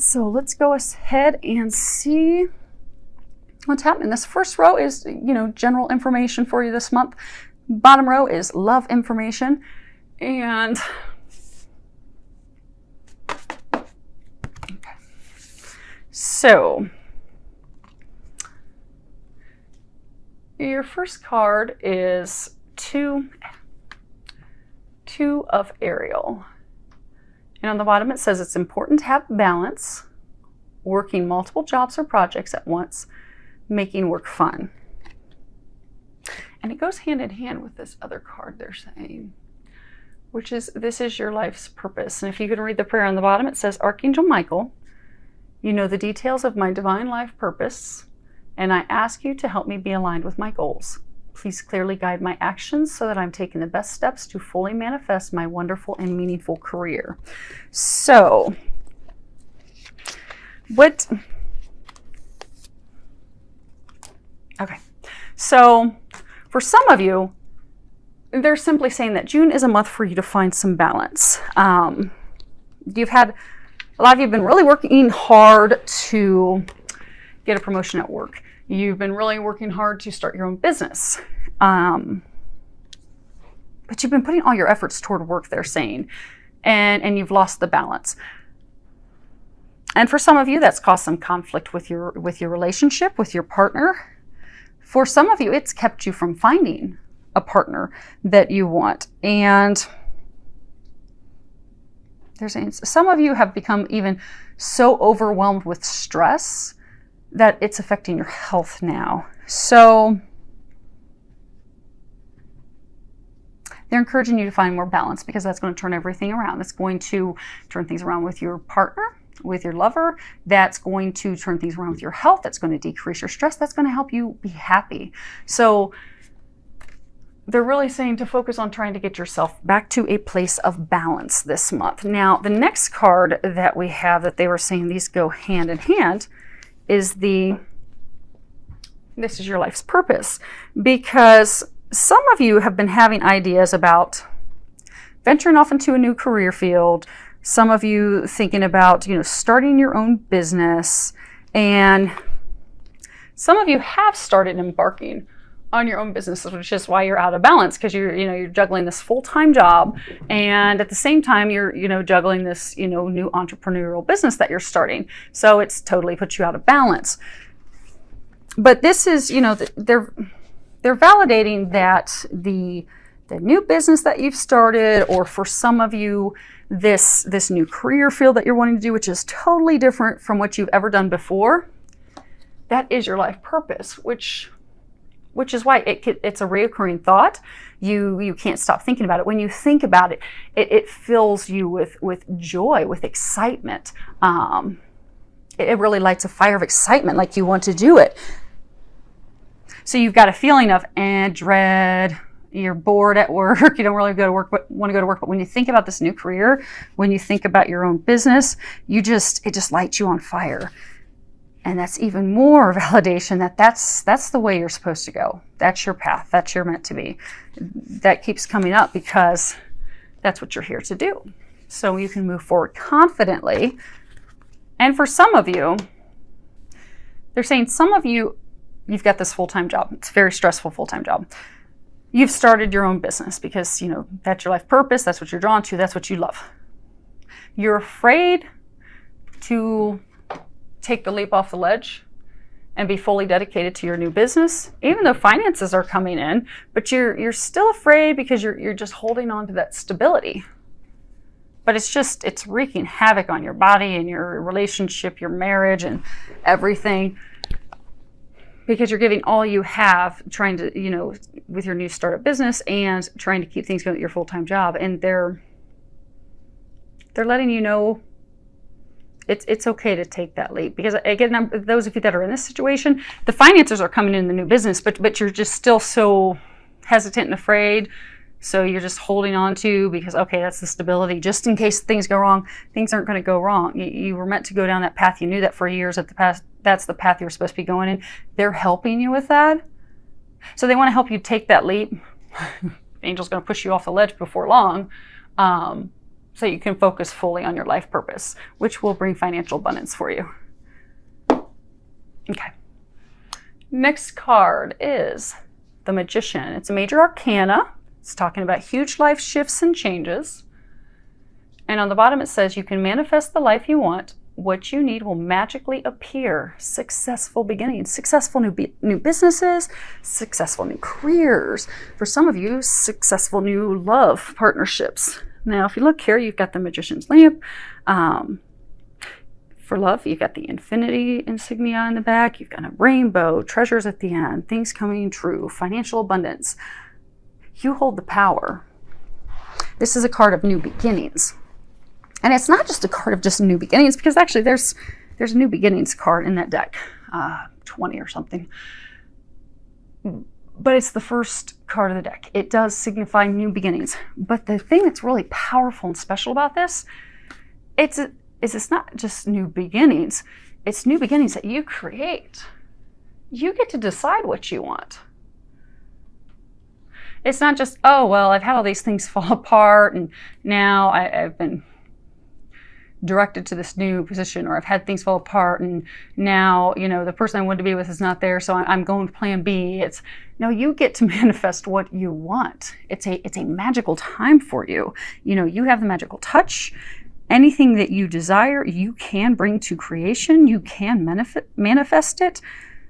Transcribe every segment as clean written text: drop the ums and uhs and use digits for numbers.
So let's go ahead and see what's happening. This first row is, general information for you this month. Bottom row is love information. And okay. So your first card is two of Ariel. And on the bottom it says it's important to have balance, working multiple jobs or projects at once, making work fun. And it goes hand in hand with this other card they're saying, which is, this is your life's purpose. And if you can read the prayer on the bottom, it says, Archangel Michael, you know the details of my divine life purpose, and I ask you to help me be aligned with my goals. Please clearly guide my actions so that I'm taking the best steps to fully manifest my wonderful and meaningful career. So, so for some of you, they're simply saying that June is a month for you to find some balance. A lot of you have been really working hard to get a promotion at work. You've been really working hard to start your own business. But you've been putting all your efforts toward work, they're saying, and you've lost the balance. And for some of you, that's caused some conflict with your relationship, with your partner. For some of you, it's kept you from finding a partner that you want. And they're saying some of you have become even so overwhelmed with stress that it's affecting your health now. So they're encouraging you to find more balance, because that's going to turn everything around. It's going to turn things around with your partner, with your lover. That's going to turn things around with your health. That's going to decrease your stress. That's going to help you be happy. So they're really saying to focus on trying to get yourself back to a place of balance this month. Now, the next card that we have that they were saying these go hand in hand is this is your life's purpose, because some of you have been having ideas about venturing off into a new career field. Some of you thinking about, starting your own business, and some of you have started embarking on your own business, which is why you're out of balance, because you're juggling this full-time job, and at the same time you're juggling this new entrepreneurial business that you're starting. So it's totally put you out of balance. But this is they're validating that the new business that you've started, or for some of you this new career field that you're wanting to do, which is totally different from what you've ever done before, that is your life purpose, which is why it's a reoccurring thought. You can't stop thinking about it. When you think about it, it fills you with joy, with excitement. It really lights a fire of excitement, like you want to do it. So you've got a feeling of dread. You're bored at work. You don't really want to go to work. But when you think about this new career, when you think about your own business, it just lights you on fire. And that's even more validation that's the way you're supposed to go. That's your path. That's you're meant to be. That keeps coming up because that's what you're here to do. So you can move forward confidently. And for some of you, they're saying some of you, you've got this full-time job. It's a very stressful full-time job. You've started your own business because, that's your life purpose. That's what you're drawn to. That's what you love. You're afraid to take the leap off the ledge and be fully dedicated to your new business, even though finances are coming in, but you're still afraid because you're just holding on to that stability. But it's wreaking havoc on your body and your relationship, your marriage, and everything, because you're giving all you have trying to, with your new startup business and trying to keep things going at your full-time job. And they're letting you know it's okay to take that leap, because again, those of you that are in this situation, the finances are coming in the new business, but you're just still so hesitant and afraid. So you're just holding on to, because, okay, that's the stability. Just in case things go wrong, things aren't going to go wrong. You were meant to go down that path. You knew that for years at the past. That's the path you're supposed to be going in. They're helping you with that. So they want to help you take that leap. Angel's going to push you off the ledge before long. so you can focus fully on your life purpose, which will bring financial abundance for you. Okay. Next card is the Magician. It's a major arcana. It's talking about huge life shifts and changes. And on the bottom it says you can manifest the life you want. What you need will magically appear. Successful beginnings, successful new businesses, successful new careers. For some of you, successful new love partnerships. Now, if you look here, you've got the Magician's lamp. For love, you've got the infinity insignia in the back. You've got a rainbow, treasures at the end, things coming true, financial abundance. You hold the power. This is a card of new beginnings. And it's not just a card of just new beginnings, because actually there's a new beginnings card in that deck, 20 or something. But it's the first card of the deck. It does signify new beginnings. But the thing that's really powerful and special about this, it's not just new beginnings. It's new beginnings that you create. You get to decide what you want. It's not just, oh, well, I've had all these things fall apart and now I've been directed to this new position, or I've had things fall apart and now, the person I wanted to be with is not there, so I'm going to plan B. No, you get to manifest what you want. It's a magical time for you. You have the magical touch. Anything that you desire, you can bring to creation. You can manifest it.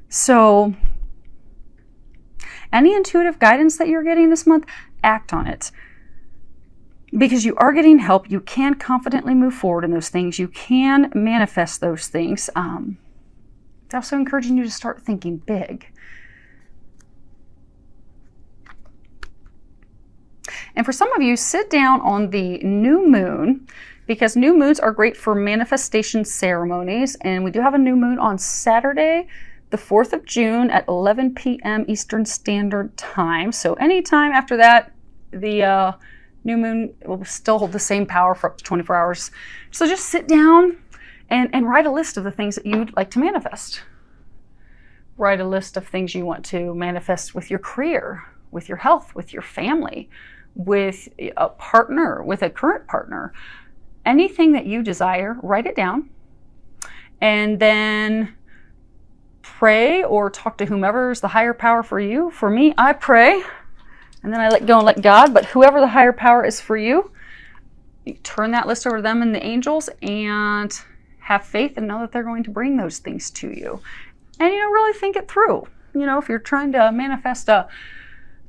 So any intuitive guidance that you're getting this month, act on it. Because you are getting help. You can confidently move forward in those things. You can manifest those things. It's also encouraging you to start thinking big. And for some of you, sit down on the new moon, because new moons are great for manifestation ceremonies. And we do have a new moon on Saturday, the 4th of June at 11 p.m. Eastern Standard Time. So anytime after that, the new moon will still hold the same power for up to 24 hours. So just sit down and write a list of the things that you'd like to manifest. Write a list of things you want to manifest with your career, with your health, with your family, with a partner, with a current partner. Anything that you desire, write it down. And then pray or talk to whomever is the higher power for you. For me, I pray. And then I let go and let God. But whoever the higher power is for you, you turn that list over to them and the angels and have faith and know that they're going to bring those things to you. And, really think it through. If you're trying to manifest a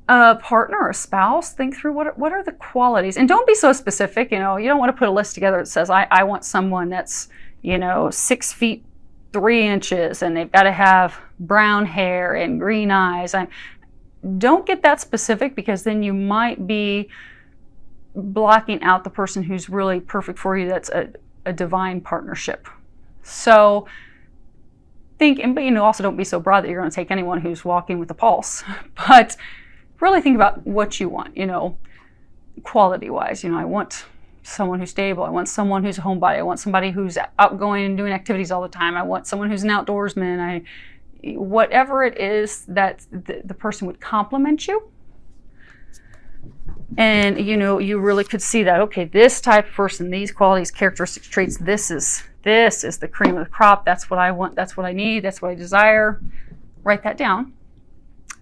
partner or a spouse, think through what are the qualities. And don't be so specific. You don't want to put a list together that says, I want someone that's, 6 feet 3 inches and they've got to have brown hair and green eyes. Don't get that specific, because then you might be blocking out the person who's really perfect for you. That's a divine partnership. So think, but also don't be so broad that you're going to take anyone who's walking with a pulse. But really think about what you want, quality wise. I want someone who's stable. I want someone who's a homebody. I want somebody who's outgoing and doing activities all the time. I want someone who's an outdoorsman. Whatever it is that the person would complement you. And, you really could see that, okay, this type of person, these qualities, characteristics, traits, this is the cream of the crop. That's what I want. That's what I need. That's what I desire. Write that down.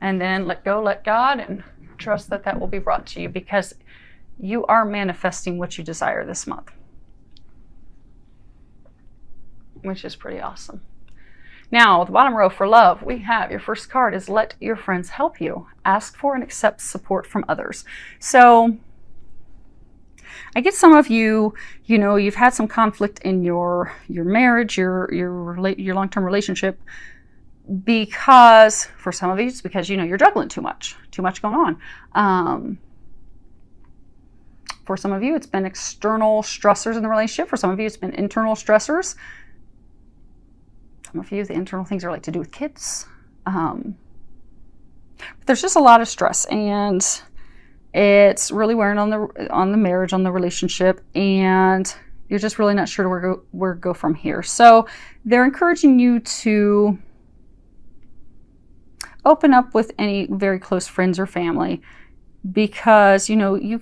And then let go, let God, and trust that will be brought to you, because you are manifesting what you desire this month, which is pretty awesome. Now, the bottom row for love, we have your first card is let your friends help you. Ask for and accept support from others. So I get some of you, you've had some conflict in your marriage, your long-term relationship, because for some of you, it's because, you're juggling too much going on. For some of you, it's been external stressors in the relationship. For some of you, it's been internal stressors. Some of you, the internal things are to do with kids. But there's just a lot of stress, and it's really wearing on the marriage, on the relationship, and you're just really not sure where to go from here. So they're encouraging you to open up with any very close friends or family, because you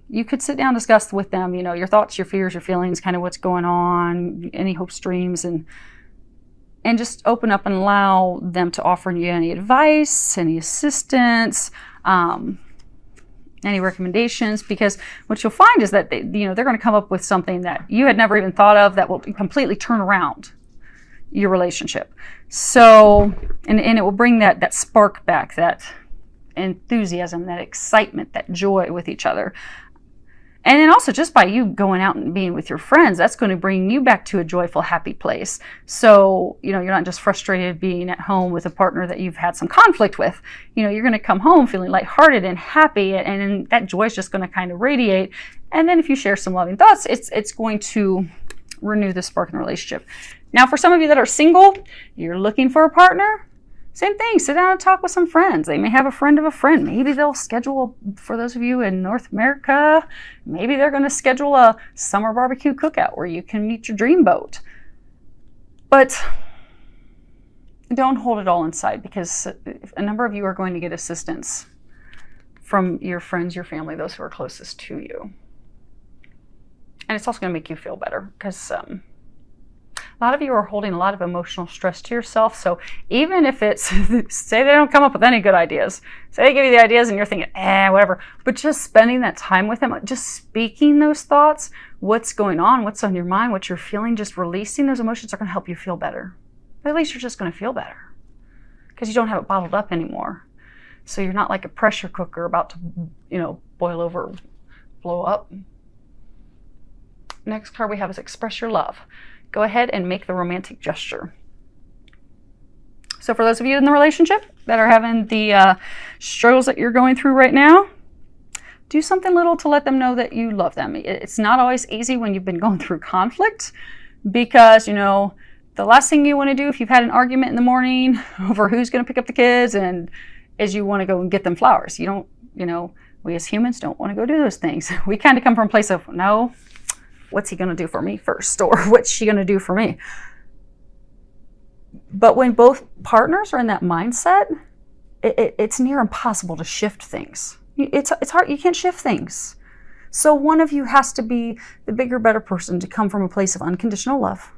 you could sit down and discuss with them, you know, your thoughts, your fears, your feelings, kind of what's going on, any hopes, dreams, and just open up and allow them to offer you any advice, any assistance, any recommendations, because what you'll find is that they're going to come up with something that you had never even thought of that will completely turn around your relationship. So, and it will bring that spark back, that enthusiasm, that excitement, that joy with each other. And then also just by you going out and being with your friends, that's going to bring you back to a joyful, happy place. So, you know, you're not just frustrated being at home with a partner that you've had some conflict with. You know, you're going to come home feeling lighthearted and happy, and that joy is just going to kind of radiate. And then if you share some loving thoughts, it's going to renew the spark in the relationship. Now, for some of you that are single, you're looking for a partner, same thing. Sit down and talk with some friends. They may have a friend of a friend. Maybe they'll schedule, for those of you in North America, maybe they're going to schedule a summer barbecue cookout where you can meet your dream boat. But don't hold it all inside, because a number of you are going to get assistance from your friends, your family, those who are closest to you. And it's also going to make you feel better, because a lot of you are holding a lot of emotional stress to yourself. So even if it's, say they don't come up with any good ideas, say they give you the ideas and you're thinking, whatever, but just spending that time with them, just speaking those thoughts, what's going on, what's on your mind, what you're feeling, just releasing those emotions are going to help you feel better. But at least you're just going to feel better because you don't have it bottled up anymore. So you're not like a pressure cooker about to, boil over, blow up. Next card we have is express your love. Go ahead and make the romantic gesture. So for those of you in the relationship that are having the struggles that you're going through right now, do something little to let them know that you love them. It's not always easy when you've been going through conflict, because, the last thing you want to do if you've had an argument in the morning over who's going to pick up the kids is you want to go and get them flowers. You don't, we as humans don't want to go do those things. We kind of come from a place of, no, what's he going to do for me first? Or what's she going to do for me? But when both partners are in that mindset, it's near impossible to shift things. It's hard. You can't shift things. So one of you has to be the bigger, better person to come from a place of unconditional love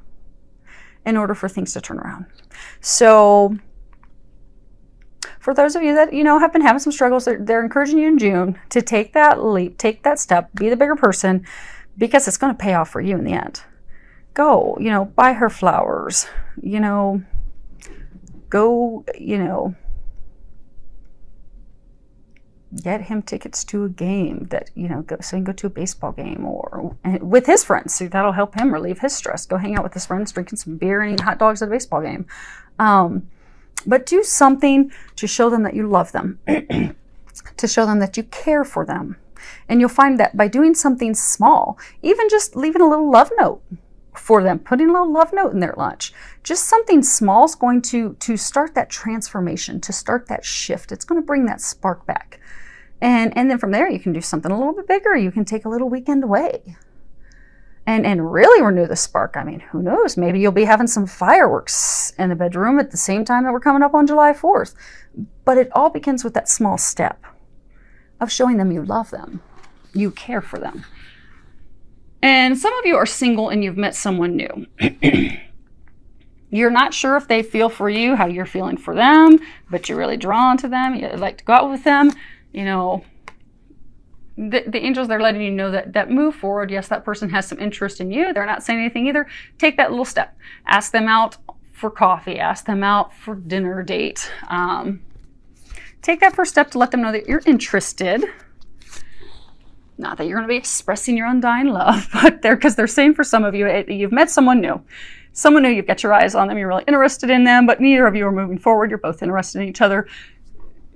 in order for things to turn around. So for those of you that, have been having some struggles, they're encouraging you in June to take that leap, take that step, be the bigger person, because it's going to pay off for you in the end. Go, buy her flowers, go, get him tickets to a game that, so he can go to a baseball game or with his friends. So that'll help him relieve his stress. Go hang out with his friends, drinking some beer and eating hot dogs at a baseball game. But do something to show them that you love them, to show them that you care for them. And you'll find that by doing something small, even just leaving a little love note for them, putting a little love note in their lunch, just something small is going to start that transformation, to start that shift. It's going to bring that spark back. And then from there, you can do something a little bit bigger. You can take a little weekend away and really renew the spark. I mean, who knows? Maybe you'll be having some fireworks in the bedroom at the same time that we're coming up on July 4th. But it all begins with that small step of showing them you love them, you care for them. And some of you are single and you've met someone new. You're not sure if they feel for you how you're feeling for them, but you're really drawn to them. You like to go out with them. The angels, they're letting you know that move forward. Yes, that person has some interest in you. They're not saying anything either. Take that little step. Ask them out for coffee. Ask them out for dinner date. Take that first step to let them know that you're interested. Not that you're going to be expressing your undying love, but because they're saying for some of you, you've met someone new. Someone new, you've got your eyes on them, you're really interested in them, but neither of you are moving forward. You're both interested in each other.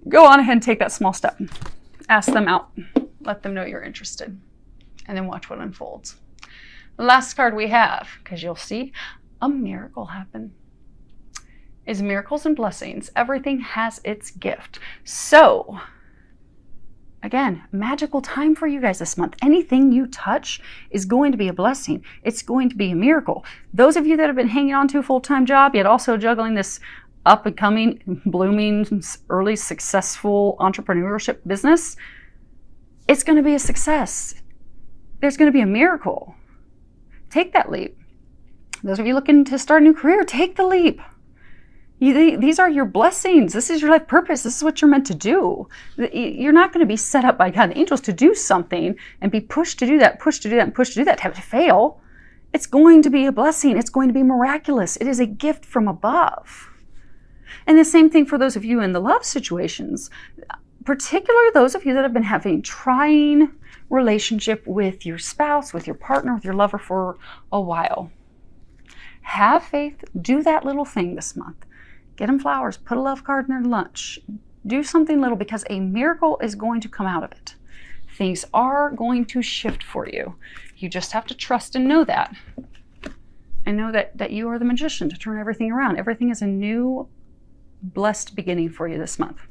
Go on ahead and take that small step. Ask them out. Let them know you're interested. And then watch what unfolds. The last card we have, because you'll see a miracle happen, is miracles and blessings. Everything has its gift. So, again, magical time for you guys this month. Anything you touch is going to be a blessing. It's going to be a miracle. Those of you that have been hanging on to a full-time job, yet also juggling this up-and-coming, blooming, early successful entrepreneurship business, it's going to be a success. there's going to be a miracle. Take that leap. Those of you looking to start a new career, take the leap. These are your blessings. This is your life purpose. This is what you're meant to do. You're not going to be set up by God and angels to do something and be pushed to do that, pushed to do that, and pushed to do that, to have it fail. It's going to be a blessing. It's going to be miraculous. It is a gift from above. And the same thing for those of you in the love situations, particularly those of you that have been having trying relationship with your spouse, with your partner, with your lover for a while. Have faith. Do that little thing this month. Get them flowers. Put a love card in their lunch. Do something little, because a miracle is going to come out of it. Things are going to shift for you. You just have to trust and know that. And know that you are the magician to turn everything around. Everything is a new, blessed beginning for you this month.